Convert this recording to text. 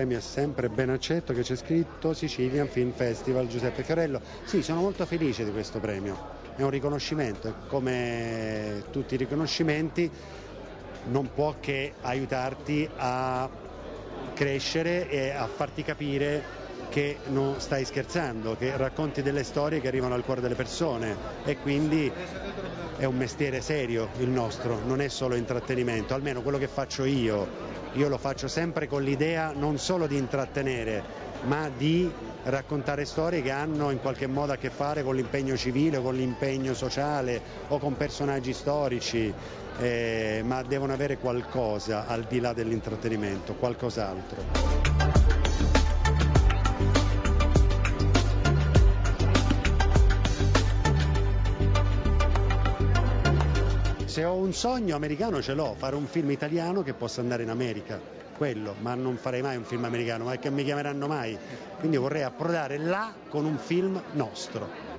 premio è sempre ben accetto, che c'è scritto Sicilian Film Festival Giuseppe Fiorello. Sì, sono molto felice di questo premio, è un riconoscimento, come tutti i riconoscimenti non può che aiutarti a crescere e a farti capire che non stai scherzando, che racconti delle storie che arrivano al cuore delle persone e quindi è un mestiere serio il nostro, non è solo intrattenimento, almeno quello che faccio io lo faccio sempre con l'idea non solo di intrattenere, ma di raccontare storie che hanno in qualche modo a che fare con l'impegno civile, con l'impegno sociale o con personaggi storici, ma devono avere qualcosa al di là dell'intrattenimento, qualcos'altro. Se ho un sogno americano ce l'ho, fare un film italiano che possa andare in America, quello, ma non farei mai un film americano, ma che mi chiameranno mai, quindi vorrei approdare là con un film nostro.